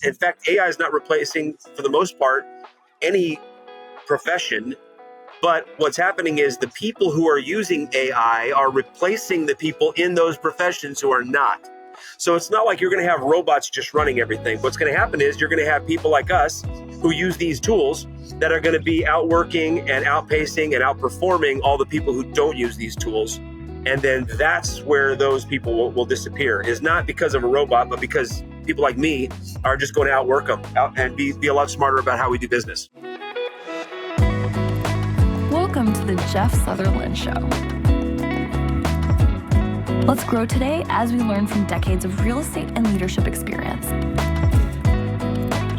In fact, AI is not replacing, for the most part, any profession. But what's happening is the people who are using AI are replacing the people in those professions who are not. So it's not like you're going to have robots just running everything. What's going to happen is you're going to have people like us who use these tools that are going to be outworking and outpacing and outperforming all the people who don't use these tools. And then that's where those people will disappear, is not because of a robot, but because people like me are just going to outwork them and be a lot smarter about how we do business. Welcome to the Jeff Sutherland Show. Let's grow today as we learn from decades of real estate and leadership experience.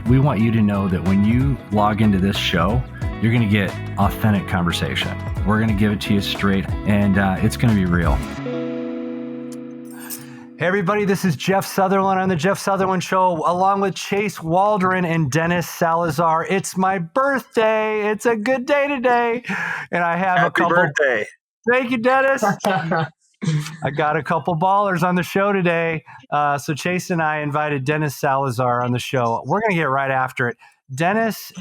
We want you to know that when you log into this show, you're going to get authentic conversation. We're going to give it to you straight, and it's going to be real. Hey, everybody, this is Jeff Sutherland on the Jeff Sutherland Show, along with Chase Waldron and Dennis Salazar. It's my birthday. It's a good day today. And I have Happy birthday. Thank you, Dennis. I got a couple ballers on the show today. So Chase and I invited Dennis Salazar on the show. We're going to get right after it. Dennis,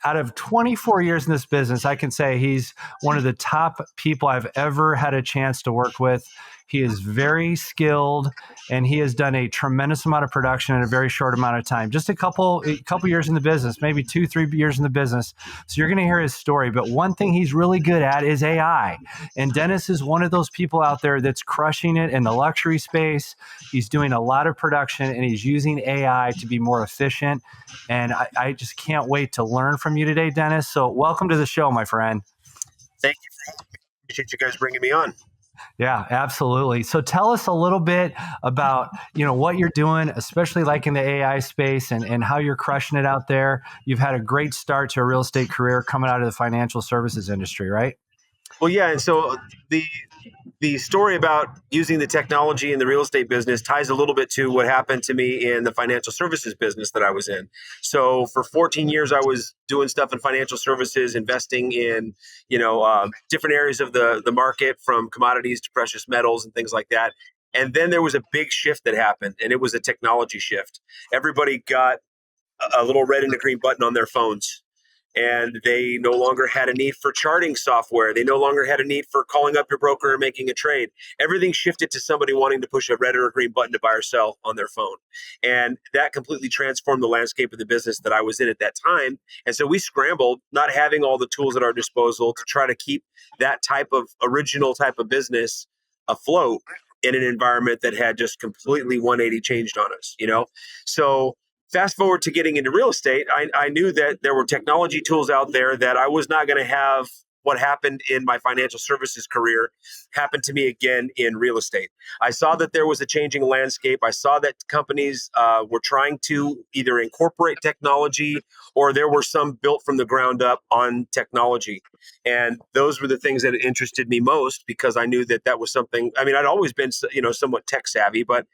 out of 24 years in this business, I can say he's one of the top people I've ever had a chance to work with. He is very skilled, and he has done a tremendous amount of production in a very short amount of time. Just a couple years in the business, maybe 2-3 years in the business. So you're going to hear his story. But one thing he's really good at is AI. And Dennis is one of those people out there that's crushing it in the luxury space. He's doing a lot of production, and he's using AI to be more efficient. And I just can't wait to learn from you today, Dennis. So welcome to the show, my friend. Thank you for having me. Appreciate you guys bringing me on. Yeah, absolutely. So tell us a little bit about, what you're doing, especially like in the AI space and how you're crushing it out there. You've had a great start to a real estate career coming out of the financial services industry, right? Well, yeah. And so the story about using the technology in the real estate business ties a little bit to what happened to me in the financial services business that I was in. So for 14 years, I was doing stuff in financial services, investing in, different areas of the market, from commodities to precious metals and things like that. And then there was a big shift that happened, and it was a technology shift. Everybody got a little red and a green button on their phones. And they no longer had a need for charting software. They no longer had a need for calling up your broker and making a trade. Everything shifted to somebody wanting to push a red or a green button to buy or sell on their phone. And that completely transformed the landscape of the business that I was in at that time. And so we scrambled, not having all the tools at our disposal, to try to keep that type of original type of business afloat in an environment that had just completely 180 changed on us, So fast forward to getting into real estate, I knew that there were technology tools out there that I was not going to have what happened in my financial services career happen to me again in real estate. I saw that there was a changing landscape. I saw that companies were trying to either incorporate technology, or there were some built from the ground up on technology. And those were the things that interested me most, because I knew that was something. I mean, I'd always been, somewhat tech savvy, but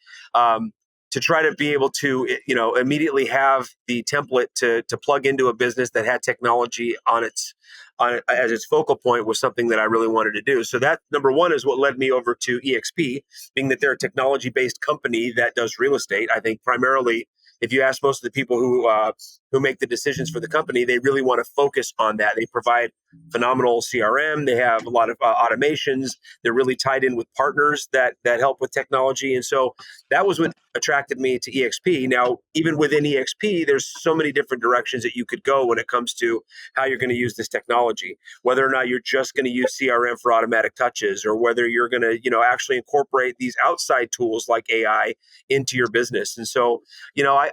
to try to be able to, immediately have the template to plug into a business that had technology as its focal point was something that I really wanted to do. So that, number one, is what led me over to EXP, being that they're a technology-based company that does real estate. I think primarily, if you ask most of the people who make the decisions for the company, they really want to focus on that. They provide phenomenal CRM. They have a lot of automations. They're really tied in with partners that help with technology. And so that was what attracted me to EXP. Now, even within EXP, there's so many different directions that you could go when it comes to how you're going to use this technology, whether or not you're just going to use CRM for automatic touches, or whether you're going to, actually incorporate these outside tools like AI into your business. And so,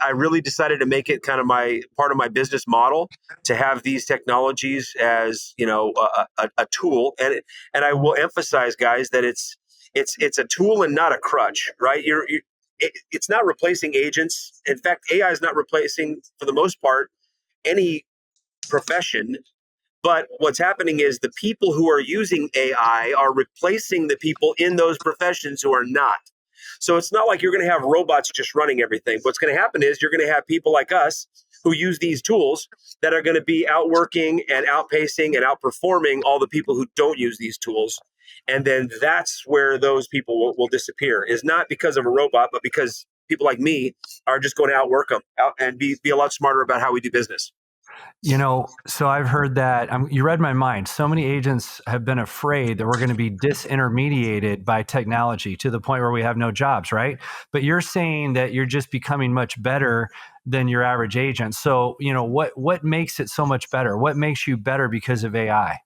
I really decided to make it kind of part of my business model to have these technologies as, a tool. And I will emphasize, guys, that it's a tool and not a crutch, right? It's not replacing agents. In fact, AI is not replacing, for the most part, any profession. But what's happening is the people who are using AI are replacing the people in those professions who are not. So it's not like you're going to have robots just running everything. What's going to happen is you're going to have people like us who use these tools that are going to be outworking and outpacing and outperforming all the people who don't use these tools. And then that's where those people will disappear, is not because of a robot, but because people like me are just going to outwork them out and be a lot smarter about how we do business. So I've heard that you read my mind. So many agents have been afraid that we're going to be disintermediated by technology to the point where we have no jobs, right? But you're saying that you're just becoming much better than your average agent. So, what makes it so much better? What makes you better because of AI?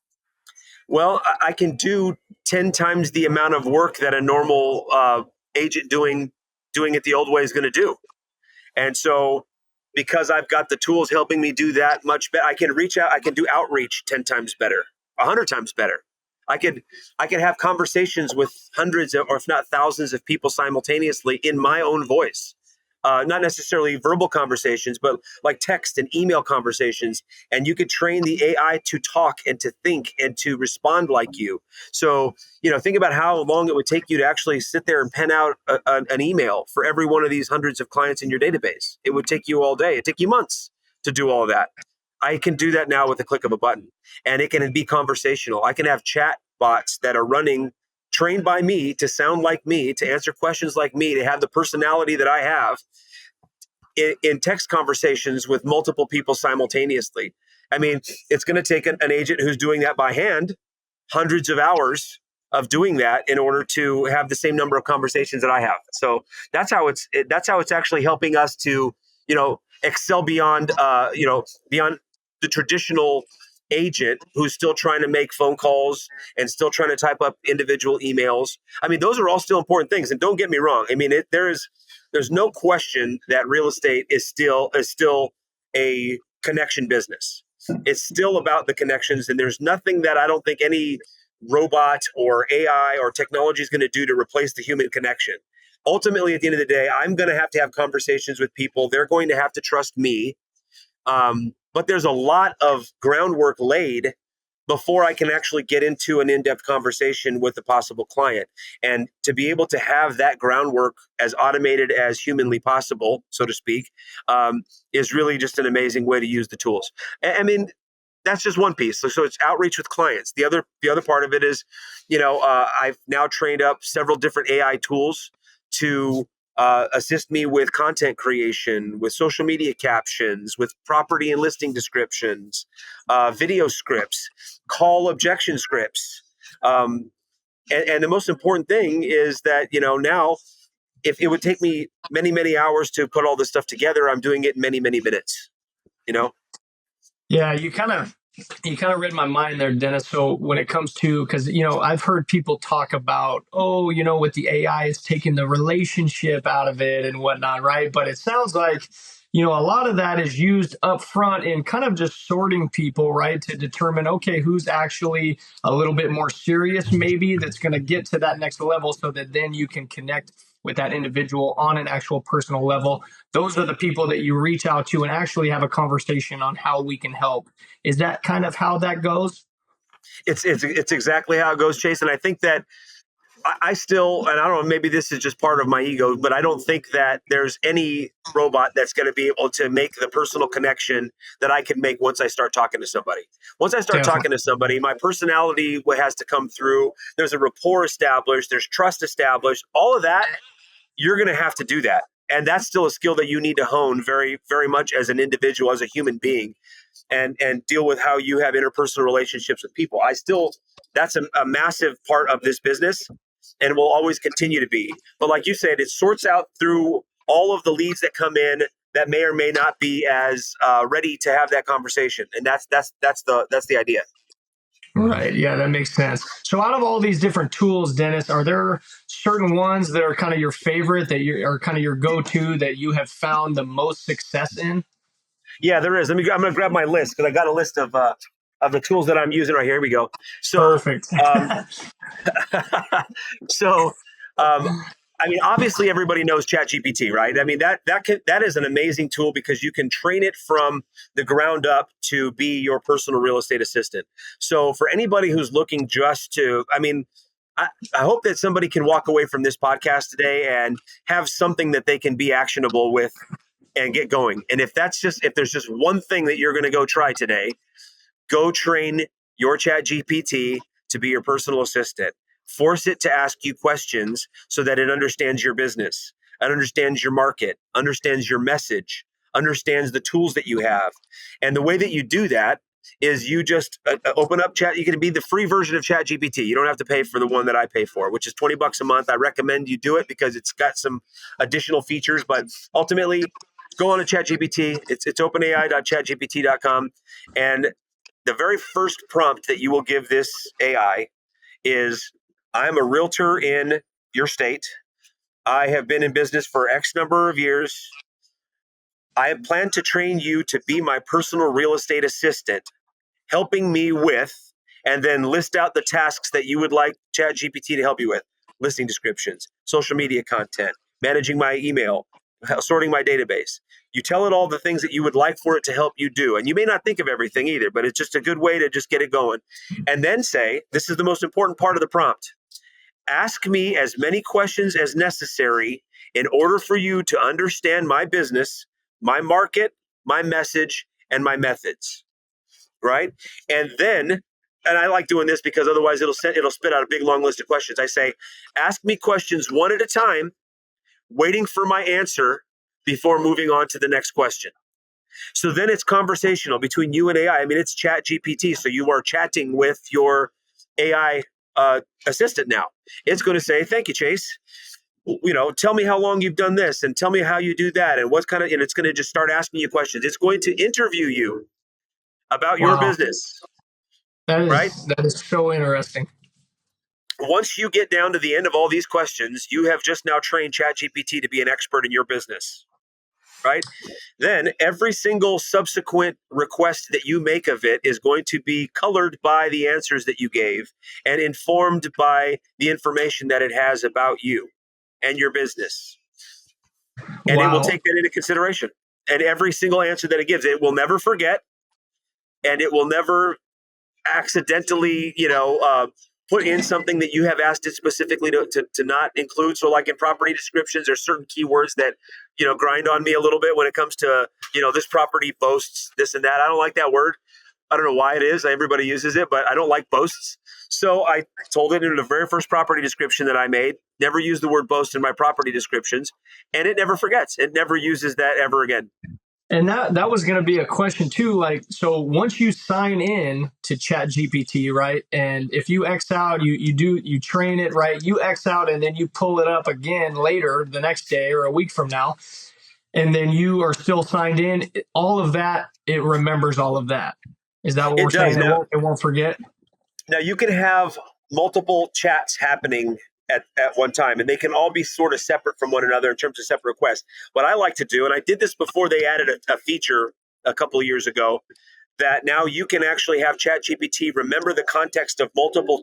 Well, I can do 10 times the amount of work that a normal agent doing it the old way is going to do. And so, because I've got the tools helping me do that much better, I can reach out, I can do outreach 10 times better, 100 times better. I could have conversations with hundreds of, or if not thousands of people simultaneously in my own voice. Not necessarily verbal conversations, but like text and email conversations. And you could train the AI to talk and to think and to respond like you. So, think about how long it would take you to actually sit there and pen out an email for every one of these hundreds of clients in your database. It would take you all day. It'd take you months to do all of that. I can do that now with the click of a button, and it can be conversational. I can have chat bots that are running, trained by me to sound like me, to answer questions like me, to have the personality that I have in text conversations with multiple people simultaneously. I mean, it's going to take an agent who's doing that by hand hundreds of hours of doing that in order to have the same number of conversations that I have. So that's how it's actually helping us to, excel beyond beyond the traditional agent who's still trying to make phone calls and still trying to type up individual emails. I mean, those are all still important things. And don't get me wrong. I mean, there's no question that real estate is still a connection business. It's still about the connections, and there's nothing that I don't think any robot or AI or technology is going to do to replace the human connection. Ultimately, at the end of the day, I'm going to have conversations with people. They're going to have to trust me. But there's a lot of groundwork laid before I can actually get into an in-depth conversation with a possible client. And to be able to have that groundwork as automated as humanly possible, so to speak, is really just an amazing way to use the tools. I mean, that's just one piece. So it's outreach with clients. The other part of it is, I've now trained up several different AI tools to assist me with content creation, with social media captions, with property and listing descriptions, video scripts, call objection scripts. And the most important thing is that, now if it would take me many, many hours to put all this stuff together, I'm doing it in many, many minutes, Yeah, you kind of read my mind there, Dennis. So when it comes to, because I've heard people talk about, with the AI, it's taking the relationship out of it and whatnot, right? But it sounds like a lot of that is used up front in kind of just sorting people, right, to determine, okay, who's actually a little bit more serious, maybe that's going to get to that next level, so that then you can connect with that individual on an actual personal level. Those are the people that you reach out to and actually have a conversation on how we can help. Is that kind of how that goes? It's exactly how it goes, Chase. And I think that I still, and I don't know, maybe this is just part of my ego, but I don't think that there's any robot that's going to be able to make the personal connection that I can make once I start talking to somebody. Once I start talking to somebody, my personality has to come through. There's a rapport established. There's trust established. All of that, you're going to have to do that. And that's still a skill that you need to hone very, very much as an individual, as a human being, and deal with how you have interpersonal relationships with people. That's a massive part of this business, and will always continue to be. But like you said, it sorts out through all of the leads that come in that may or may not be as ready to have that conversation, and that's the idea. Right. Yeah, that makes sense. So out of all these different tools, Dennis, are there certain ones that are kind of your favorite, that are kind of your go-to, that you have found the most success in? Yeah, there is. I'm going to grab my list, because I got a list of the tools that I'm using right here. Here we go. So, Perfect. so, I mean, obviously everybody knows ChatGPT, right? I mean, that is an amazing tool, because you can train it from the ground up to be your personal real estate assistant. So for anybody who's looking I hope that somebody can walk away from this podcast today and have something that they can be actionable with and get going. And if there's just one thing that you're going to go try today, go train your ChatGPT to be your personal assistant. Force it to ask you questions so that it understands your business. and understands your market, understands your message, understands the tools that you have. And the way that you do that is you just open up chat. You can be the free version of ChatGPT. You don't have to pay for the one that I pay for, which is $20 a month. I recommend you do it because it's got some additional features, but ultimately go on to ChatGPT. It's openai.chatgpt.com. And the very first prompt that you will give this AI is, I'm a realtor in your state. I have been in business for X number of years. I plan to train you to be my personal real estate assistant, helping me with, and then list out the tasks that you would like ChatGPT to help you with: listing descriptions, social media content, managing my email, sorting my database. You tell it all the things that you would like for it to help you do. And you may not think of everything either, but it's just a good way to just get it going. And then say, this is the most important part of the prompt: ask me as many questions as necessary in order for you to understand my business, my market, my message, and my methods. Right? And then, and I like doing this because otherwise it'll spit out a big long list of questions. I say, ask me questions one at a time, waiting for my answer before moving on to the next question. So then it's conversational between you and AI. I mean, it's Chat GPT. So you are chatting with your AI assistant now. It's going to say, thank you, Chase. Tell me how long you've done this, and tell me how you do that, and what kind of, and it's going to just start asking you questions. It's going to interview you about your Wow. business, That right? is so interesting. Once you get down to the end of all these questions, you have just now trained ChatGPT to be an expert in your business, right? Then every single subsequent request that you make of it is going to be colored by the answers that you gave and informed by the information that it has about you and your business. And it will Wow. take that into consideration. And every single answer that it gives, it will never forget, and it will never accidentally, put in something that you have asked it specifically to not include. So like in property descriptions, there's certain keywords that, grind on me a little bit when it comes to, this property boasts this and that. I don't like that word. I don't know why it is. Everybody uses it, but I don't like boasts. So I told it in the very first property description that I made, never use the word boast in my property descriptions. And it never forgets. It never uses that ever again. And that was going to be a question too. Like, so once you sign in to Chat GPT, right? And if you X out, you train it, right? You X out and then you pull it up again later the next day or a week from now. And then you are still signed in. All of that, it remembers all of that. Is that what It we're does. saying? It won't forget? Now you can have multiple chats happening at one time, and they can all be sort of separate from one another in terms of separate requests. What I like to do, and I did this before they added a feature a couple of years ago, that now you can actually have ChatGPT remember the context of multiple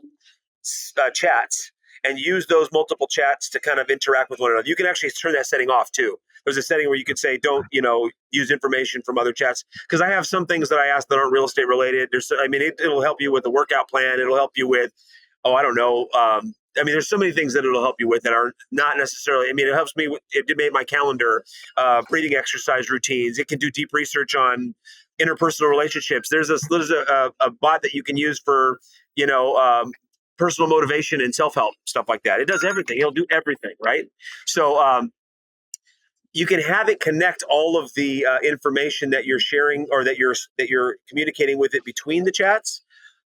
chats and use those multiple chats to kind of interact with one another. You can actually turn that setting off too. There's a setting where you could say, don't, use information from other chats. Because I have some things that I ask that aren't real estate related. It'll help you with the workout plan. It'll help you with, I don't know. There's so many things that it'll help you with that are not necessarily, it helps me with, it made my calendar, breathing exercise routines. It can do deep research on interpersonal relationships. There's a bot that you can use for, personal motivation and self-help, stuff like that. It does everything. It'll do everything, right? So you can have it connect all of the information that you're sharing or that you're communicating with it between the chats.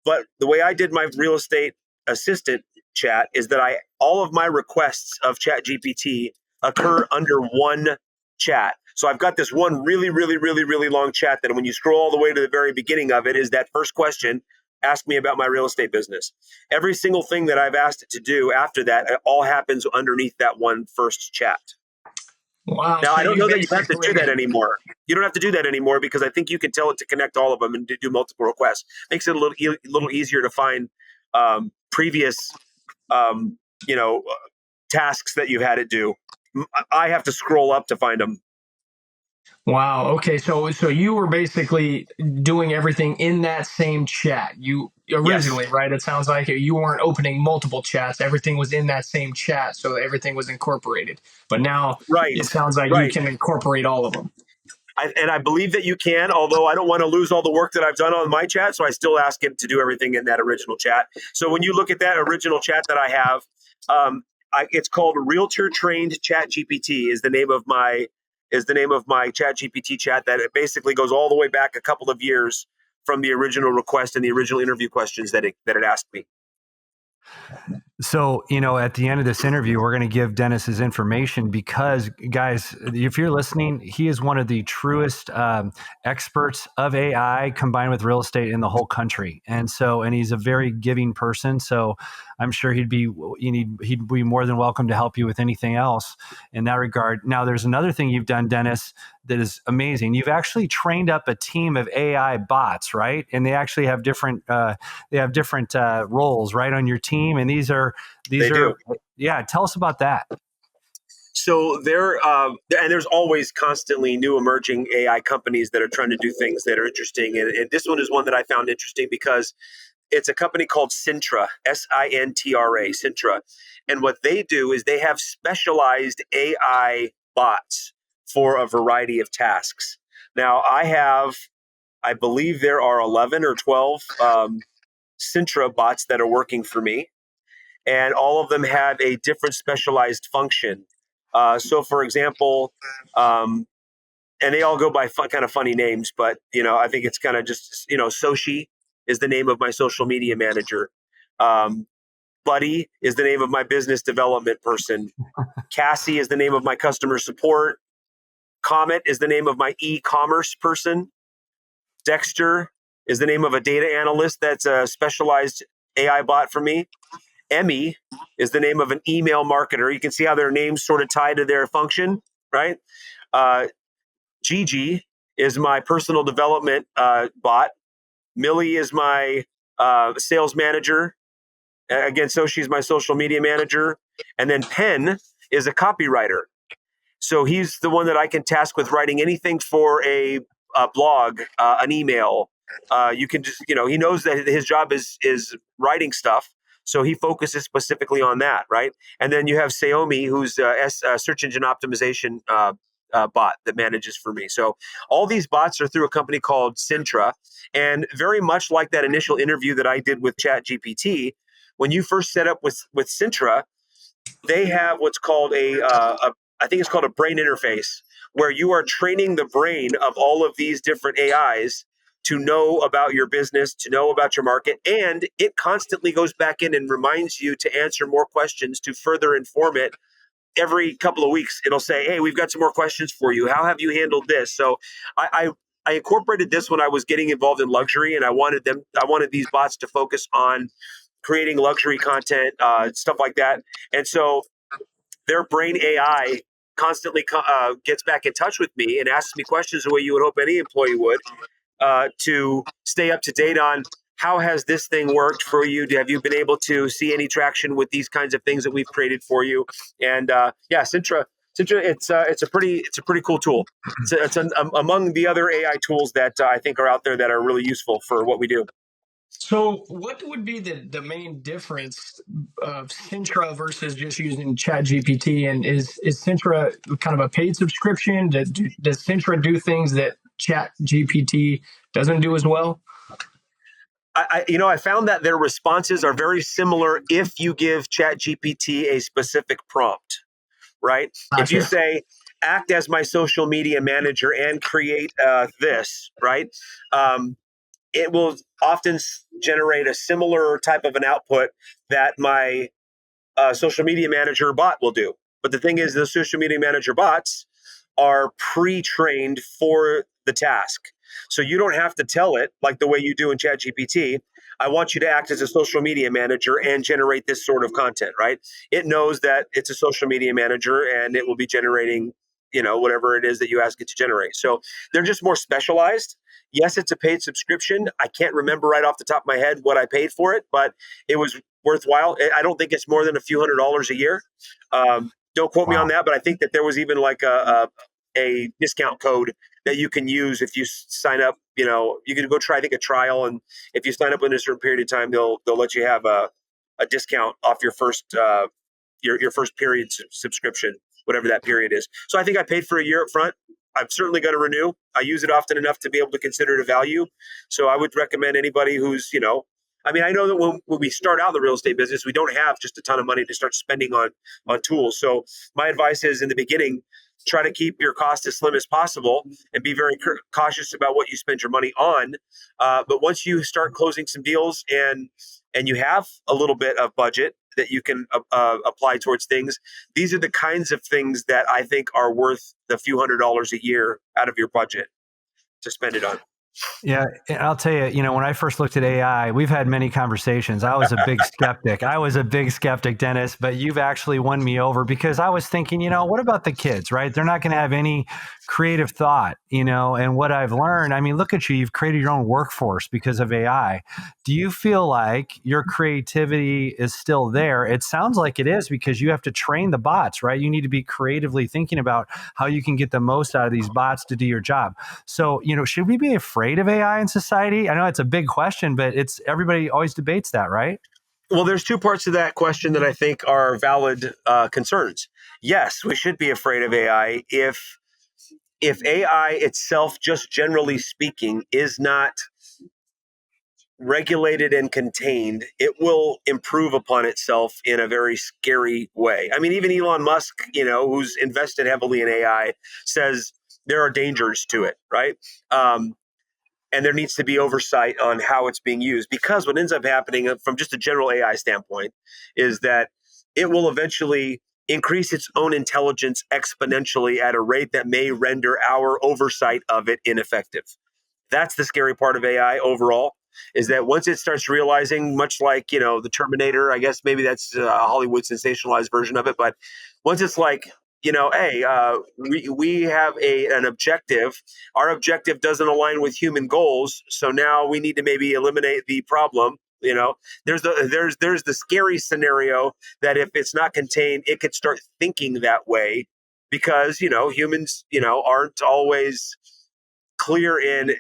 But the way I did my real estate assistant chat is that all of my requests of ChatGPT occur under one chat. So I've got this one really, really, really, really long chat that when you scroll all the way to the very beginning of it is that first question: ask me about my real estate business. Every single thing that I've asked it to do after that, it all happens underneath that one first chat. Wow. Now, So I don't know that you have to do that basically, anymore. You don't have to do that anymore because I think you can tell it to connect all of them and to do multiple requests. Makes it a little easier to find previous, tasks that you've had it do. I have to scroll up to find them. wow. Okay. So you were basically doing everything in that same chat. You Yes. originally, right? It sounds like you weren't opening multiple chats. Everything was in that same chat. So everything was incorporated. But now Right. it sounds like you Right. can incorporate all of them. I believe that you can, although I don't want to lose all the work that I've done on my chat. So I still ask it to do everything in that original chat. So when you look at that original chat that I have, It's called Realtor Trained Chat GPT is the name of my Chat GPT chat that it basically goes all the way back a couple of years from the original request and the original interview questions that it asked me. So, at the end of this interview, we're going to give Dennis his information because, guys, if you're listening, he is one of the truest experts of AI combined with real estate in the whole country. And he's a very giving person. So I'm sure he'd be more than welcome to help you with anything else in that regard. Now, there's another thing you've done, Dennis, that is amazing. You've actually trained up a team of AI bots, right? And they actually have different roles, right, on your team. And these are do. Yeah. Tell us about that. So and there's always constantly new emerging AI companies that are trying to do things that are interesting. And this one is one that I found interesting because it's a company called Sintra, Sintra, Sintra. And what they do is they have specialized AI bots for a variety of tasks. Now, I believe there are 11 or 12 Sintra bots that are working for me, and all of them have a different specialized function. So, for example, and they all go by kind of funny names, but I think it's kind of just Soshi is the name of my social media manager. Buddy is the name of my business development person. Cassie is the name of my customer support. Comet is the name of my e-commerce person. Dexter is the name of a data analyst that's a specialized AI bot for me. Emmy is the name of an email marketer. You can see how their names sort of tie to their function, right? Gigi is my personal development bot. Millie is my sales manager. Again, so she's my social media manager. And then Penn is a copywriter. So he's the one that I can task with writing anything for a blog, an email. You can just, he knows that his job is writing stuff. So he focuses specifically on that, right? And then you have Xiaomi, who's a search engine optimization bot that manages for me. So all these bots are through a company called Sintra. And very much like that initial interview that I did with ChatGPT, when you first set up with Sintra, they have what's called I think it's called a brain interface, where you are training the brain of all of these different AIs to know about your business, to know about your market, and it constantly goes back in and reminds you to answer more questions to further inform it. Every couple of weeks, it'll say, hey, we've got some more questions for you. How have you handled this? So I incorporated this when I was getting involved in luxury, and I wanted these bots to focus on creating luxury content, stuff like that. And so their brain AI constantly gets back in touch with me and asks me questions the way you would hope any employee would, to stay up to date on how has this thing worked for you? Have you been able to see any traction with these kinds of things that we've created for you? And Sintra, it's a pretty cool tool. It's among the other AI tools that I think are out there that are really useful for what we do. So, what would be the main difference of Sintra versus just using ChatGPT? And is Sintra kind of a paid subscription? Does Sintra do things that ChatGPT doesn't do as well? I found that their responses are very similar if you give ChatGPT a specific prompt, right? Gotcha. If you say, act as my social media manager and create this, right? It will often generate a similar type of an output that my social media manager bot will do. But the thing is, the social media manager bots are pre-trained for the task. So you don't have to tell it like the way you do in ChatGPT. I want you to act as a social media manager and generate this sort of content, right? It knows that it's a social media manager and it will be generating, whatever it is that you ask it to generate. So they're just more specialized. Yes, it's a paid subscription. I can't remember right off the top of my head what I paid for it, but it was worthwhile. I don't think it's more than a few $100s a year. Don't quote me on that, but I think that there was even like a discount code that you can use if you sign up. You can go try, I think, a trial, and if you sign up in a certain period of time, they'll let you have a discount off your first your first period subscription, whatever that period is. So I think I paid for a year up front. I'm certainly going to renew. I use it often enough to be able to consider it a value. So I would recommend anybody who's I mean, I know that when we start out in the real estate business, we don't have just a ton of money to start spending on tools. So my advice is in the beginning, try to keep your cost as slim as possible and be very cautious about what you spend your money on. But once you start closing some deals and you have a little bit of budget that you can apply towards things, these are the kinds of things that I think are worth the few $100s a year out of your budget to spend it on. Yeah, and I'll tell you, when I first looked at AI, we've had many conversations. I was a big skeptic. Dennis, but you've actually won me over because I was thinking, what about the kids, right? They're not going to have any creative thought, and what I've learned, I mean, look at you, you've created your own workforce because of AI. Do you feel like your creativity is still there? It sounds like it is because you have to train the bots, right? You need to be creatively thinking about how you can get the most out of these bots to do your job. So, should we be afraid of AI in society? I know it's a big question, but everybody always debates that, right? Well, there's two parts to that question that I think are valid concerns. Yes, we should be afraid of AI if AI itself, just generally speaking, is not regulated and contained, it will improve upon itself in a very scary way. I mean, even Elon Musk, who's invested heavily in AI, says there are dangers to it, right? And there needs to be oversight on how it's being used, because what ends up happening from just a general AI standpoint is that it will eventually increase its own intelligence exponentially at a rate that may render our oversight of it ineffective. That's the scary part of AI overall, is that once it starts realizing, much like, the Terminator, I guess maybe that's a Hollywood sensationalized version of it, but once it's like, hey, we have an objective. Our objective doesn't align with human goals, so now we need to maybe eliminate the problem. There's the scary scenario that if it's not contained, it could start thinking that way, because humans aren't always clear in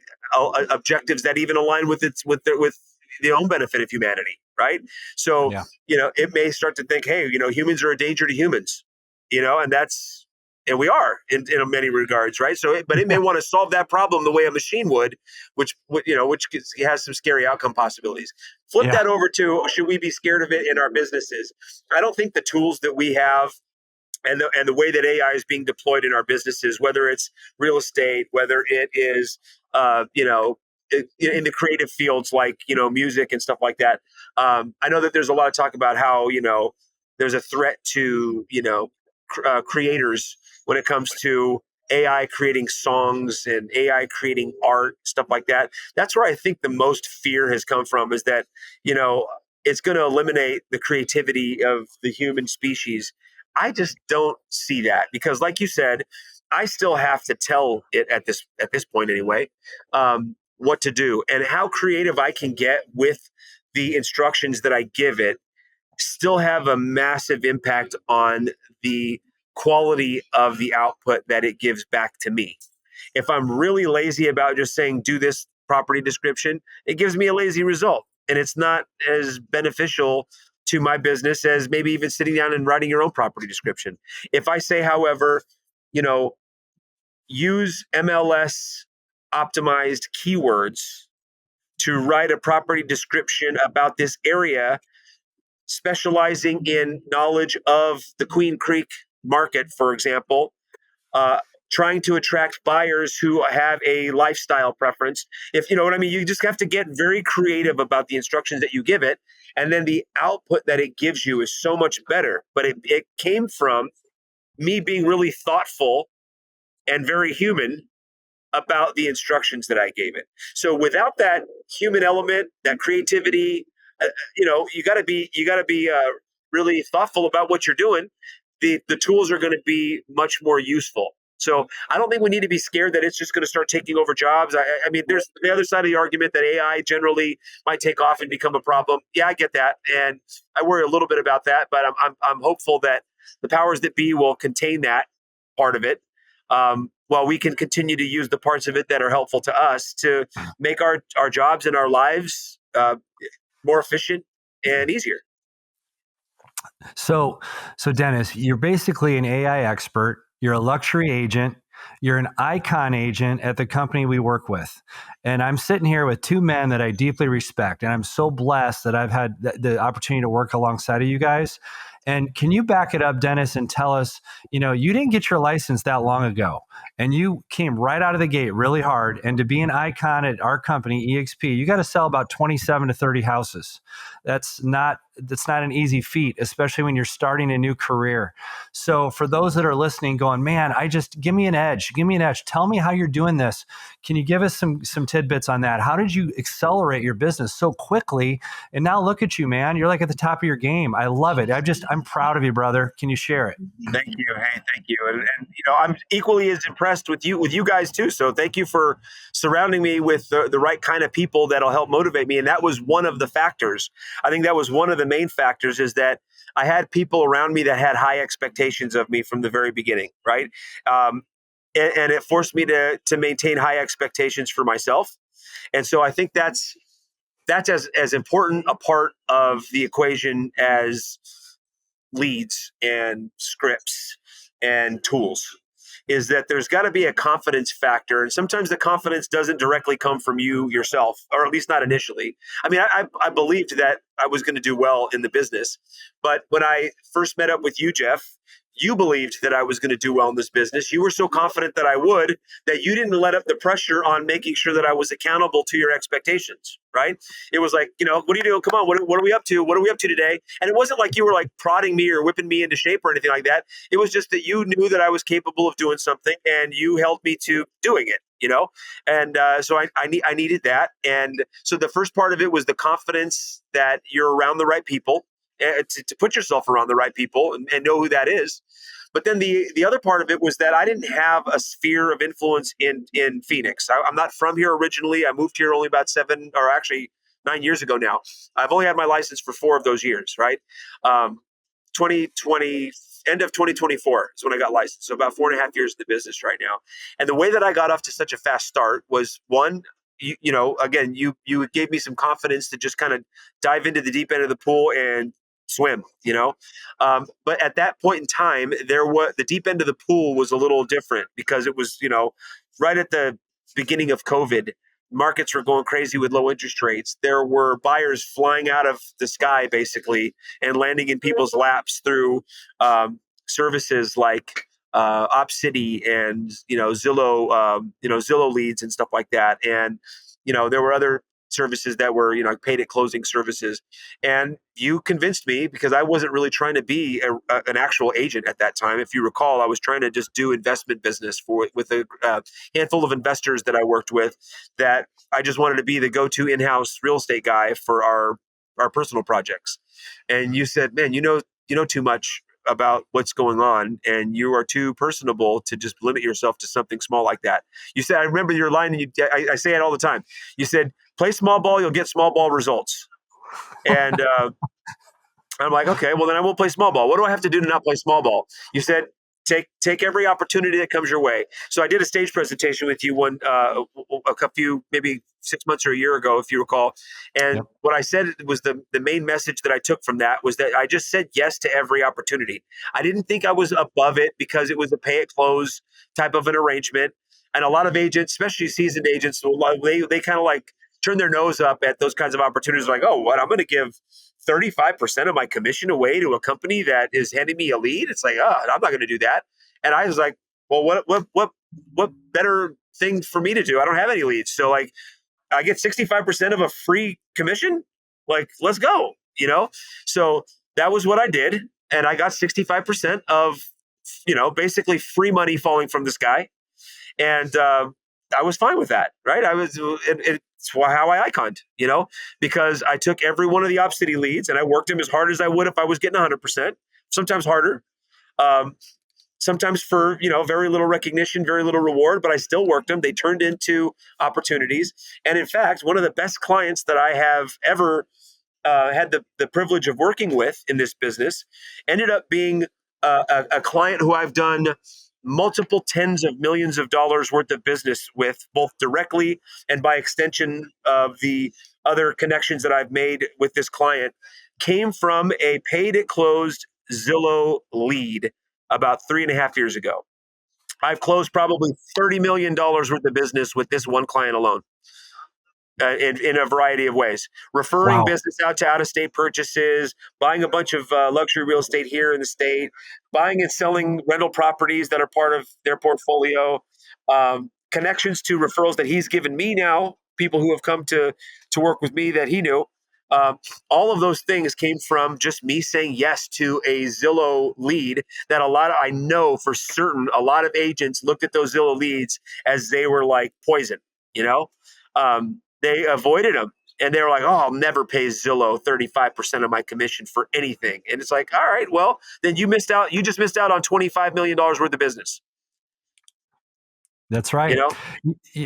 objectives that even align with the own benefit of humanity, right? So Yeah. It may start to think, hey, humans are a danger to humans, and we are in many regards, right? But it may want to solve that problem the way a machine would, which has some scary outcome possibilities. Flip that over to, should we be scared of it in our businesses? I don't think the tools that we have and the way that AI is being deployed in our businesses, whether it's real estate, whether it is in the creative fields like music and stuff like that. I know that there's a lot of talk about how there's a threat to creators when it comes to AI creating songs and AI creating art, stuff like that. That's where I think the most fear has come from, is that it's going to eliminate the creativity of the human species. I just don't see that, because, like you said, I still have to tell it at this point anyway, what to do, and how creative I can get with the instructions that I give it still have a massive impact on the quality of the output that it gives back to me. If I'm really lazy about just saying, do this property description, it gives me a lazy result, and it's not as beneficial to my business as maybe even sitting down and writing your own property description. If I say, however, use MLS optimized keywords to write a property description about this area, specializing in knowledge of the Queen Creek market, for example, trying to attract buyers who have a lifestyle preference. If you know what I mean, you just have to get very creative about the instructions that you give it. And then the output that it gives you is so much better. But it came from me being really thoughtful and very human about the instructions that I gave it. So without that human element, that creativity, you got to be really thoughtful about what you're doing. The tools are going to be much more useful. So I don't think we need to be scared that it's just going to start taking over jobs. I mean, there's the other side of the argument that AI generally might take off and become a problem. Yeah, I get that, and I worry a little bit about that. But I'm hopeful that the powers that be will contain that part of it, while we can continue to use the parts of it that are helpful to us to make our jobs and our lives more efficient and easier. So Dennis, you're basically an AI expert. You're a luxury agent. You're an icon agent at the company we work with. And I'm sitting here with two men that I deeply respect. And I'm so blessed that I've had the opportunity to work alongside of you guys. And can you back it up, Dennis, and tell us, you didn't get your license that long ago, and you came right out of the gate really hard. And to be an icon at our company, EXP, you got to sell about 27 to 30 houses. That's not an easy feat, especially when you're starting a new career. So for those that are listening going, man, give me an edge. Tell me how you're doing this. Can you give us some tidbits on that? How did you accelerate your business so quickly? And now look at you, man. You're like at the top of your game. I love it. I'm proud of you, brother. Can you share it? Thank you. Hey, thank you. And I'm equally as impressed with you guys too. So thank you for surrounding me with the right kind of people that'll help motivate me. And that was one of the factors. I think that was one of the main factors, is that I had people around me that had high expectations of me from the very beginning, right? And it forced me to maintain high expectations for myself. And so I think that's as important a part of the equation as leads and scripts and tools, is that there's got to be a confidence factor. And sometimes the confidence doesn't directly come from you yourself, or at least not initially. I mean, I believed that I was going to do well in the business. But when I first met up with you, Jeff, you believed that I was going to do well in this business. You were so confident that I would, that you didn't let up the pressure on making sure that I was accountable to your expectations, right? It was like, what are you doing? Come on, what are we up to? What are we up to today? And it wasn't like you were like prodding me or whipping me into shape or anything like that. It was just that you knew that I was capable of doing something, and you held me to doing it. And so I needed that. And so the first part of it was the confidence that you're around the right people, to put yourself around the right people and know who that is. But then the other part of it was that I didn't have a sphere of influence in Phoenix. I'm not from here originally. I moved here only about 9 years ago now. I've only had my license for 4 of those years, right? 2020, end of 2024 is when I got licensed. So about 4.5 years in the business right now. And the way that I got off to such a fast start was, one, again, you gave me some confidence to just kind of dive into the deep end of the pool and swim, but at that point in time, the deep end of the pool was a little different, because it was, right at the beginning of COVID. Markets were going crazy with low interest rates. There were buyers flying out of the sky, basically, and landing in people's laps through services like OpCity and Zillow leads and stuff like that. And there were other services that were paid at closing services. And you convinced me, because I wasn't really trying to be an actual agent at that time. If you recall, I was trying to just do investment business with a handful of investors that I worked with, that I just wanted to be the go-to in-house real estate guy for our personal projects. And you said, man, you know too much about what's going on, and you are too personable to just limit yourself to something small like that. You said, I remember your line, and I say it all the time. You said, play small ball, you'll get small ball results. And I'm like, okay, well then I won't play small ball. What do I have to do to not play small ball? You said, take every opportunity that comes your way. So I did a stage presentation with you maybe 6 months or a year ago, if you recall. And Yep. What I said was the main message that I took from that was that I just said yes to every opportunity. I didn't think I was above it, because it was a pay at close type of an arrangement. And a lot of agents, especially seasoned agents, they kind of like turn their nose up at those kinds of opportunities. Like, oh, what? I'm going to give 35% of my commission away to a company that is handing me a lead? It's like, I'm not going to do that. And I was like, well, what better thing for me to do? I don't have any leads. So like, I get 65% of a free commission. Like, let's go, So that was what I did. And I got 65% of, basically free money falling from the sky. And I was fine with that, right? It's how I iconed, because I took every one of the OpCity leads and I worked them as hard as I would if I was getting 100%, sometimes harder, sometimes for, very little recognition, very little reward, but I still worked them. They turned into opportunities. And in fact, one of the best clients that I have ever had the privilege of working with in this business ended up being a client who I've done multiple tens of millions of dollars worth of business with, both directly and by extension of the other connections that I've made with this client, came from a paid at closed Zillow lead about 3.5 years ago. I've closed probably $30 million worth of business with this one client alone. In a variety of ways, referring Wow. business out of state purchases, buying a bunch of luxury real estate here in the state, buying and selling rental properties that are part of their portfolio, connections to referrals that he's given me now, people who have come to work with me that he knew. Um, all of those things came from just me saying yes to a Zillow lead that I know for certain, a lot of agents looked at those Zillow leads as they were like poison, you know? They avoided them and they were like, oh, I'll never pay Zillow 35% of my commission for anything. And it's like, all right, well, then you missed out. You just missed out on $25 million worth of business. That's You right. know?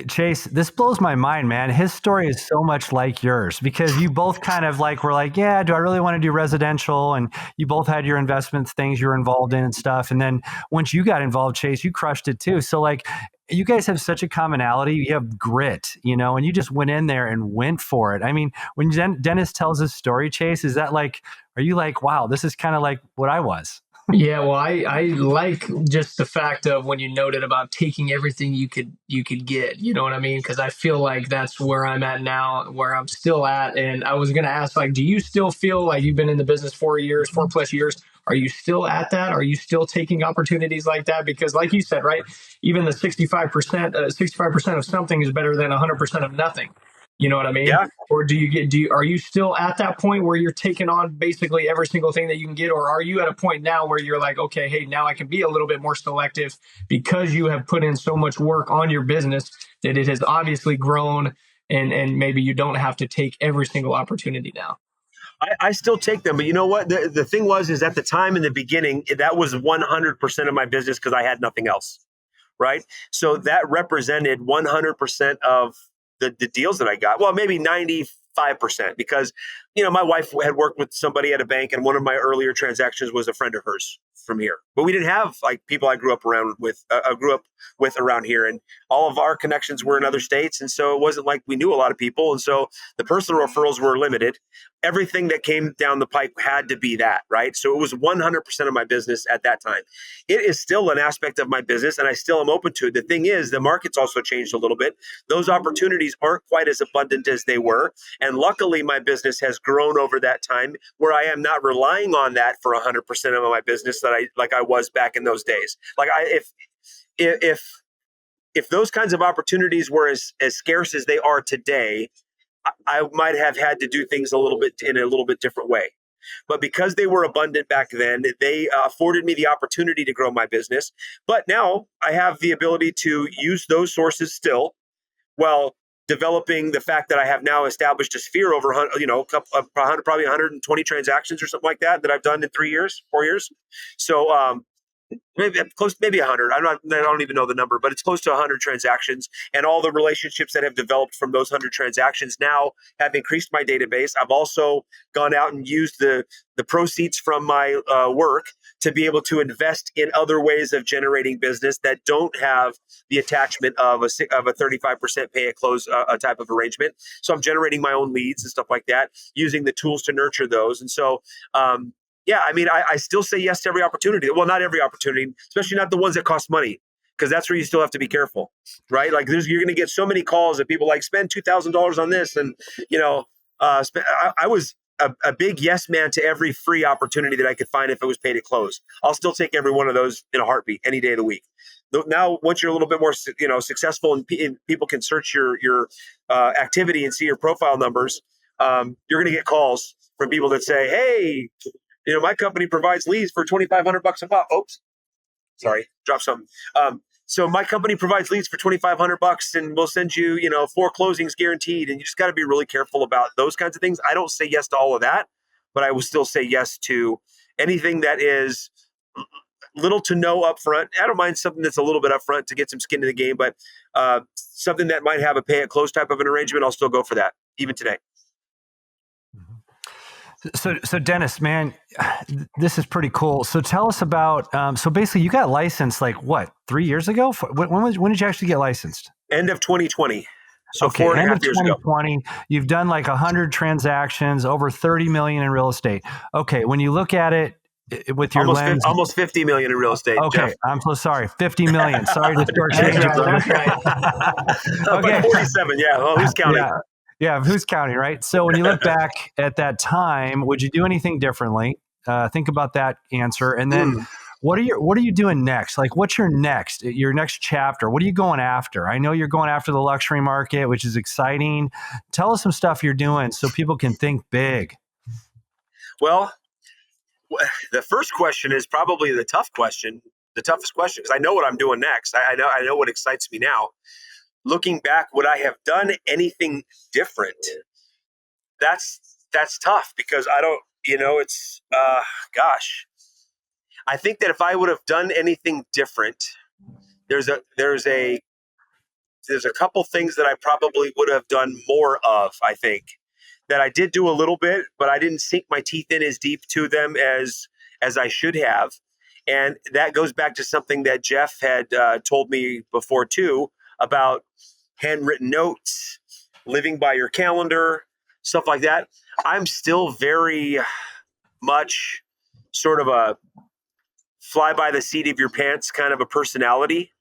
Chase, this blows my mind, man. His story is so much like yours because you both kind of like were like, yeah, do I really want to do residential? And you both had your investments, things you were involved in and stuff. And then once you got involved, Chase, you crushed it too. So like you guys have such a commonality. You have grit, and you just went in there and went for it. I mean, when Dennis tells his story, Chase, is that like, are you like, wow, this is kind of like what I was? Yeah, well, I like just the fact of when you noted about taking everything you could get, you know what I mean? Because I feel like that's where I'm at now, where I'm still at. And I was gonna ask, like, do you still feel like you've been in the business 4 years, 4+ years? Are you still at that? Are you still taking opportunities like that? Because, like you said, right, even the 65% of something is better than 100% of nothing. You know what I mean? Yeah. Or are you still at that point where you're taking on basically every single thing that you can get? Or are you at a point now where you're like, okay, hey, now I can be a little bit more selective because you have put in so much work on your business that it has obviously grown and maybe you don't have to take every single opportunity now? I still take them, but you know what? The thing is at the time in the beginning, that was 100% of my business because I had nothing else. Right. So that represented 100% of the deals that I got. Well, maybe 95% because, my wife had worked with somebody at a bank and one of my earlier transactions was a friend of hers from here. But we didn't have like people I grew up with around here, and all of our connections were in other states. And so it wasn't like we knew a lot of people. And so the personal referrals were limited. Everything that came down the pipe had to be that, right? So it was 100% of my business at that time. It is still an aspect of my business and I still am open to it. The thing is, the market's also changed a little bit. Those opportunities aren't quite as abundant as they were. And luckily, my business has grown over that time where I am not relying on that for 100% of my business like I was back in those days. Like if those kinds of opportunities were as scarce as they are today, I might have had to do things in a little bit different way. But because they were abundant back then, they afforded me the opportunity to grow my business. But now I have the ability to use those sources still while developing the fact that I have now established a sphere over, probably 120 transactions or something like that I've done in 3 years, 4 years. So maybe 100. I don't even know the number, but it's close to 100 transactions, and all the relationships that have developed from those 100 transactions now have increased my database. I've also gone out and used the proceeds from my work to be able to invest in other ways of generating business that don't have the attachment of a 35% pay at close a type of arrangement. So I'm generating my own leads and stuff like that, using the tools to nurture those. And so, yeah, I mean, I still say yes to every opportunity. Well, not every opportunity, especially not the ones that cost money, because that's where you still have to be careful, right? Like you're going to get so many calls that people like spend $2,000 on this, and I was a big yes man to every free opportunity that I could find if it was paid at close. I'll still take every one of those in a heartbeat any day of the week. Now, once you're a little bit more, successful and people can search your activity and see your profile numbers, you're going to get calls from people that say, "Hey, my company provides leads for $2,500 a pop." Oops, sorry, drop something. So my company provides leads for $2,500 and we'll send you, 4 closings guaranteed. And you just got to be really careful about those kinds of things. I don't say yes to all of that, but I will still say yes to anything that is little to no upfront. I don't mind something that's a little bit upfront to get some skin in the game, but something that might have a pay at close type of an arrangement, I'll still go for that even today. So Dennis, man, this is pretty cool. So tell us about, so basically you got licensed like what, 3 years ago? When did you actually get licensed? End of 2020. So okay, 4.5 years ago. 2020, you've done like 100 transactions, over 30 million in real estate. Okay, when you look at it, with your lens. Almost 50 million in real estate. Okay, Jeff. I'm so sorry. 50 million. Sorry to shortchange you, That's brother. right. That's right. Okay. But 47. Yeah. Well, who's counting? Yeah. Who's counting, right? So when you look back at that time, would you do anything differently? Think about that answer, and then what are you doing next? Like, what's your next chapter? What are you going after? I know you're going after the luxury market, which is exciting. Tell us some stuff you're doing so people can think big. Well, the first question is probably the toughest question, because I know what I'm doing next. I know what excites me now. Looking back, would I have done anything different? That's tough, because I don't, it's, gosh. I think that if I would have done anything different, there's a couple things that I probably would have done more of, I think, that I did do a little bit, but I didn't sink my teeth in as deep to them as I should have. And that goes back to something that Jeff had told me before too, about handwritten notes, living by your calendar, stuff like that. I'm still very much sort of a fly by the seat of your pants kind of a personality.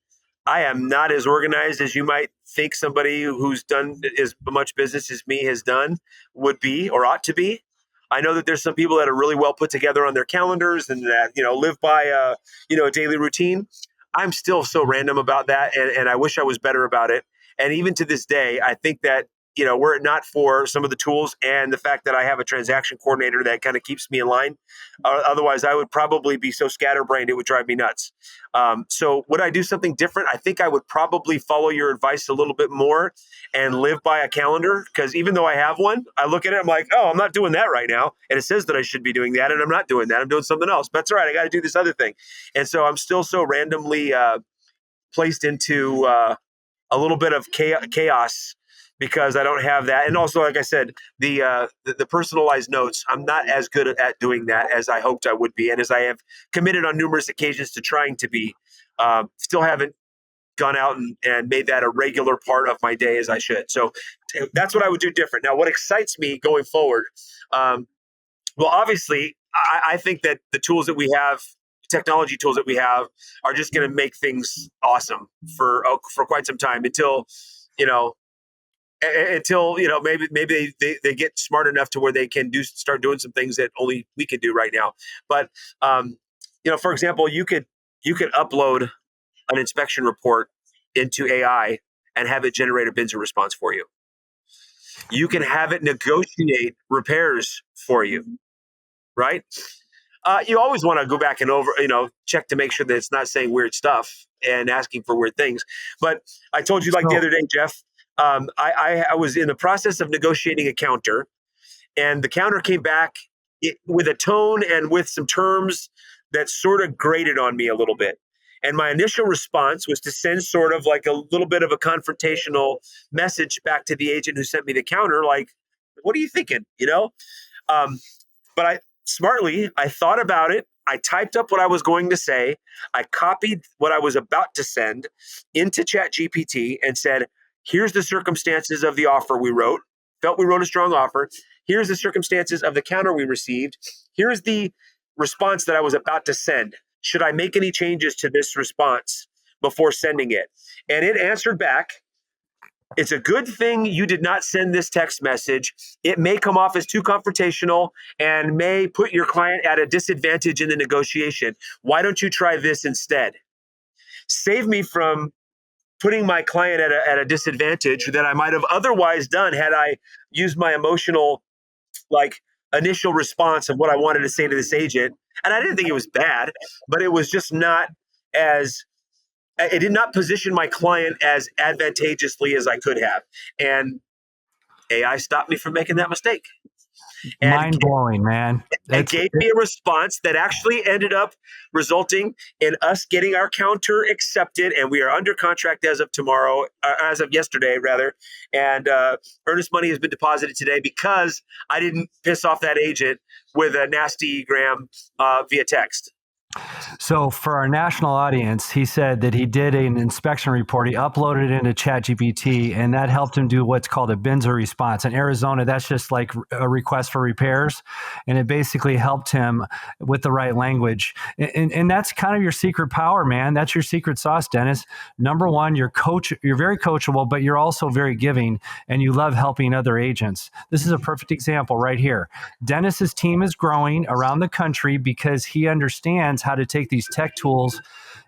I am not as organized as you might think somebody who's done as much business as me has done would be or ought to be. I know that there's some people that are really well put together on their calendars and that, live by a daily routine. I'm still so random about that, and I wish I was better about it. And even to this day, I think that, were it not for some of the tools and the fact that I have a transaction coordinator that kind of keeps me in line, otherwise I would probably be so scatterbrained it would drive me nuts. So would I do something different? I think I would probably follow your advice a little bit more and live by a calendar, because even though I have one, I look at it, I'm like, oh, I'm not doing that right now. And it says that I should be doing that, and I'm not doing that. I'm doing something else. But that's all right. I got to do this other thing. And so I'm still so randomly placed into a little bit of chaos, because I don't have that. And also, like I said, the personalized notes, I'm not as good at doing that as I hoped I would be, and as I have committed on numerous occasions to trying to be. Still haven't gone out and made that a regular part of my day as I should. So that's what I would do different. Now, what excites me going forward? Well, obviously, I think that the tools that we have, technology tools that we have, are just going to make things awesome for quite some time until maybe they get smart enough to where they can start doing some things that only we can do right now. But for example, you could upload an inspection report into AI and have it generate a Binzer response for you. You can have it negotiate repairs for you, right? You always want to go back and check to make sure that it's not saying weird stuff and asking for weird things. But I told you, the other day, Jeff, I was in the process of negotiating a counter, and the counter came back with a tone and with some terms that sort of grated on me a little bit. And my initial response was to send sort of like a little bit of a confrontational message back to the agent who sent me the counter, like, what are you thinking? But I thought about it. I typed up what I was going to say. I copied what I was about to send into ChatGPT and said, here's the circumstances of the offer we wrote. Felt we wrote a strong offer. Here's the circumstances of the counter we received. Here's the response that I was about to send. Should I make any changes to this response before sending it? And it answered back, it's a good thing you did not send this text message. It may come off as too confrontational and may put your client at a disadvantage in the negotiation. Why don't you try this instead? Save me from putting my client at a disadvantage that I might have otherwise done had I used my emotional, initial response of what I wanted to say to this agent. And I didn't think it was bad, but it was just not it did not position my client as advantageously as I could have. And AI stopped me from making that mistake. Mind blowing, man. It gave me a response that actually ended up resulting in us getting our counter accepted, and we are under contract as of yesterday, rather. And earnest money has been deposited today because I didn't piss off that agent with a nasty gram via text. So for our national audience, he said that he did an inspection report. He uploaded it into ChatGPT, and that helped him do what's called a BINSA response. In Arizona, that's just like a request for repairs, and it basically helped him with the right language. And that's kind of your secret power, man. That's your secret sauce, Dennis. Number one, you're very coachable, but you're also very giving, and you love helping other agents. This is a perfect example right here. Dennis's team is growing around the country because he understands how to take these tech tools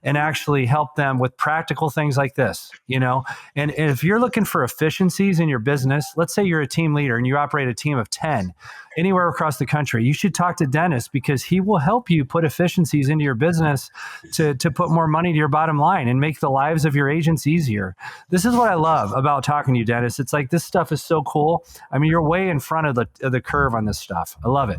and actually help them with practical things like this, and if you're looking for efficiencies in your business, let's say you're a team leader and you operate a team of 10 anywhere across the country, you should talk to Dennis because he will help you put efficiencies into your business to put more money to your bottom line and make the lives of your agents easier. This is what I love about talking to you, Dennis. It's like, this stuff is so cool. I mean, you're way in front of the curve on this stuff. I love it.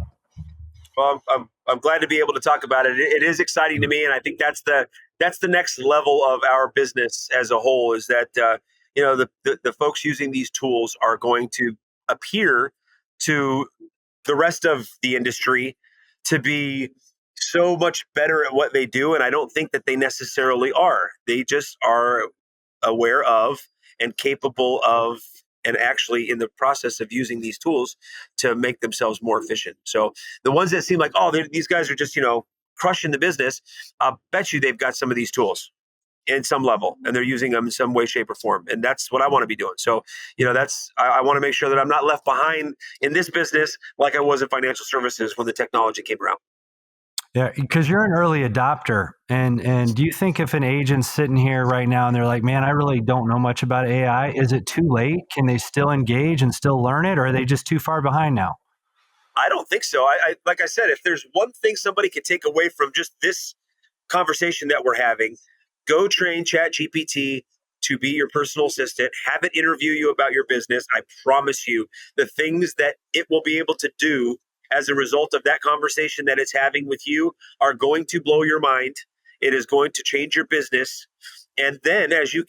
Well, I'm glad to be able to talk about it. It is exciting to me, and I think that's the next level of our business as a whole. Is that the folks using these tools are going to appear to the rest of the industry to be so much better at what they do, and I don't think that they necessarily are. They just are aware of and capable of, and actually in the process of using these tools to make themselves more efficient. So the ones that seem like, these guys are just, crushing the business, I bet you they've got some of these tools in some level and they're using them in some way, shape, or form. And that's what I want to be doing. So, I want to make sure that I'm not left behind in this business like I was in financial services when the technology came around. Yeah, because you're an early adopter. And do you think if an agent's sitting here right now and they're like, man, I really don't know much about AI, is it too late? Can they still engage and still learn it? Or are they just too far behind now? I don't think so. I like I said, if there's one thing somebody could take away from just this conversation that we're having, go train ChatGPT to be your personal assistant, have it interview you about your business. I promise you the things that it will be able to do as a result of that conversation that it's having with you are going to blow your mind. It is going to change your business. And then as you'll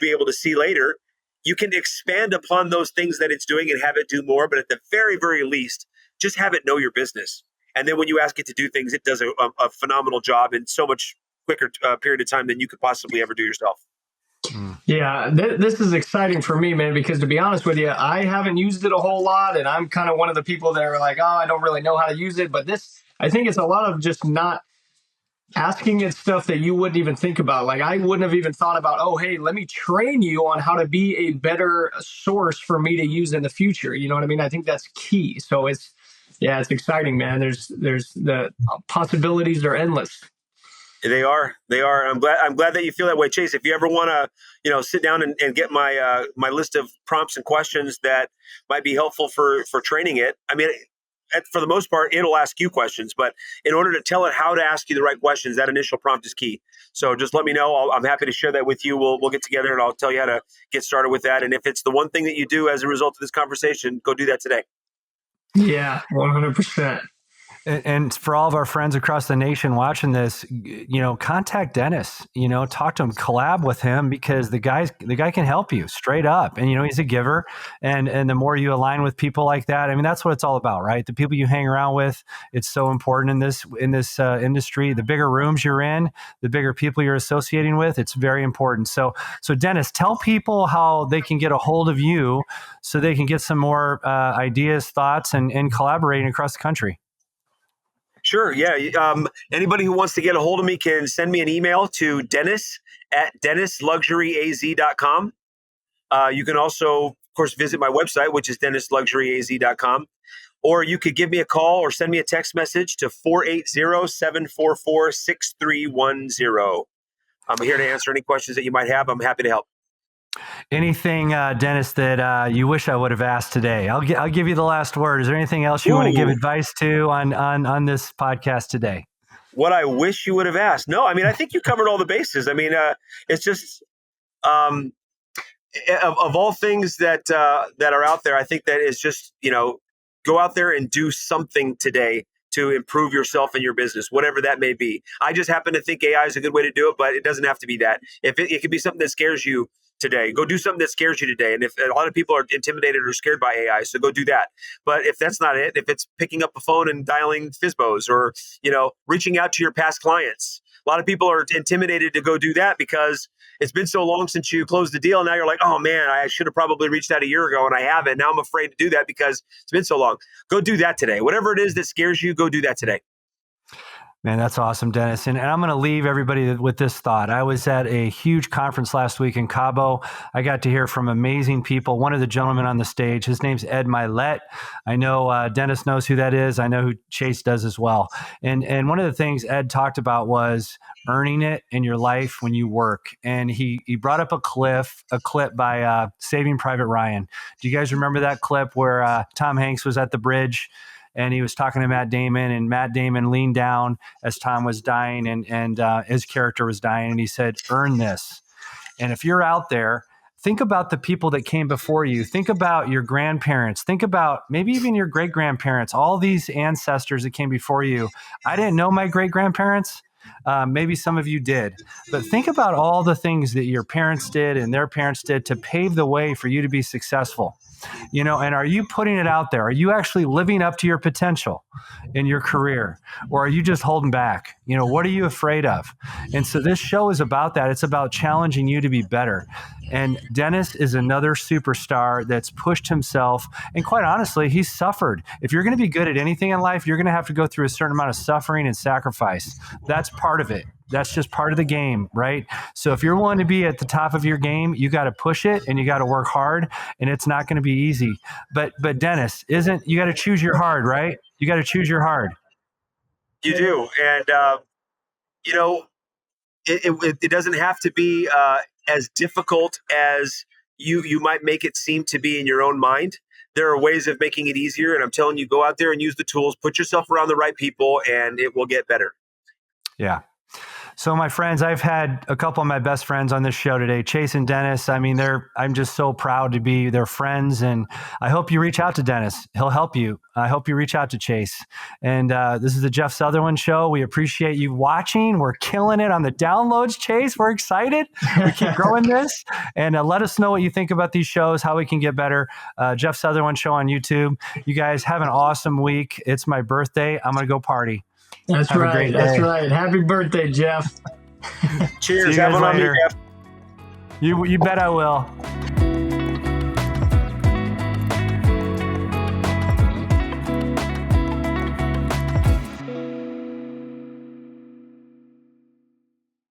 be able to see later, you can expand upon those things that it's doing and have it do more. But at the very, very least, just have it know your business. And then when you ask it to do things, it does a phenomenal job in so much quicker period of time than you could possibly ever do yourself. Yeah, this is exciting for me, man, because to be honest with you, I haven't used it a whole lot. And I'm kind of one of the people that are like, oh, I don't really know how to use it. But I think it's a lot of just not asking it stuff that you wouldn't even think about. Like I wouldn't have even thought about, oh, hey, let me train you on how to be a better source for me to use in the future. You know what I mean? I think that's key. So it's exciting, man. There's the possibilities are endless. They are. I'm glad that you feel that way, Chase. If you ever want to, sit down and get my my list of prompts and questions that might be helpful for training it. I mean, for the most part, it'll ask you questions, but in order to tell it how to ask you the right questions, that initial prompt is key. So just let me know. I'm happy to share that with you. We'll get together and I'll tell you how to get started with that. And if it's the one thing that you do as a result of this conversation, go do that today. Yeah, 100%. And for all of our friends across the nation watching this, contact Dennis, talk to him, collab with him because the guy can help you straight up. And, he's a giver. And the more you align with people like that, I mean, that's what it's all about, right? The people you hang around with, it's so important in this industry. The bigger rooms you're in, the bigger people you're associating with, it's very important. So Dennis, tell people how they can get a hold of you so they can get some more ideas, thoughts, and collaborating across the country. Sure. Yeah. Anybody who wants to get a hold of me can send me an email to dennis@dennisluxuryaz.com. You can also, of course, visit my website, which is dennisluxuryaz.com. Or you could give me a call or send me a text message to 480-744-6310. I'm here to answer any questions that you might have. I'm happy to help. Anything, Dennis, that you wish I would have asked today? I'll give you the last word. Is there anything else you want to give advice to on this podcast today? What I wish you would have asked? No, I mean, I think you covered all the bases. I mean, it's just of all things that are out there, I think that is just, go out there and do something today to improve yourself and your business, whatever that may be. I just happen to think AI is a good way to do it, but it doesn't have to be that. If it could be something that scares you, today. Go do something that scares you today. And if a lot of people are intimidated or scared by AI, so go do that. But if that's not it, if it's picking up the phone and dialing FISBOs or, reaching out to your past clients, a lot of people are intimidated to go do that because it's been so long since you closed the deal. Now you're like, oh man, I should have probably reached out a year ago and I haven't. Now I'm afraid to do that because it's been so long. Go do that today. Whatever it is that scares you, go do that today. Man, that's awesome, Dennis. And I'm going to leave everybody with this thought. I was at a huge conference last week in Cabo. I got to hear from amazing people. One of the gentlemen on the stage, his name's Ed Milet. I know Dennis knows who that is. I know who Chase does as well. And one of the things Ed talked about was earning it in your life when you work. And he brought up a clip by Saving Private Ryan. Do you guys remember that clip where Tom Hanks was at the bridge and he was talking to Matt Damon, and Matt Damon leaned down as Tom was dying and his character was dying, and he said, earn this. And if you're out there, think about the people that came before you. Think about your grandparents. Think about maybe even your great-grandparents, all these ancestors that came before you. I didn't know my great-grandparents. Maybe some of you did. But think about all the things that your parents did and their parents did to pave the way for you to be successful. And are you putting it out there? Are you actually living up to your potential in your career? Or are you just holding back? What are you afraid of? And so this show is about that. It's about challenging you to be better. And Dennis is another superstar that's pushed himself. And quite honestly, he's suffered. If you're going to be good at anything in life, you're going to have to go through a certain amount of suffering and sacrifice. That's part of it. That's just part of the game, right? So if you're willing to be at the top of your game, you got to push it and you got to work hard, and it's not going to be easy. But Dennis, you got to choose your hard, right? You got to choose your hard. You do. And, it doesn't have to be as difficult as you might make it seem to be in your own mind. There are ways of making it easier. And I'm telling you, go out there and use the tools, put yourself around the right people, and it will get better. Yeah. So my friends, I've had a couple of my best friends on this show today, Chase and Dennis. I mean, I'm just so proud to be their friends. And I hope you reach out to Dennis. He'll help you. I hope you reach out to Chase. And this is the Jeff Sutherland Show. We appreciate you watching. We're killing it on the downloads, Chase. We're excited. We keep growing this. And let us know what you think about these shows, how we can get better. Jeff Sutherland Show on YouTube. You guys have an awesome week. It's my birthday. I'm going to go party. That's right. That's right. Happy birthday, Jeff. Cheers. Have one on me, Jeff. You bet I will.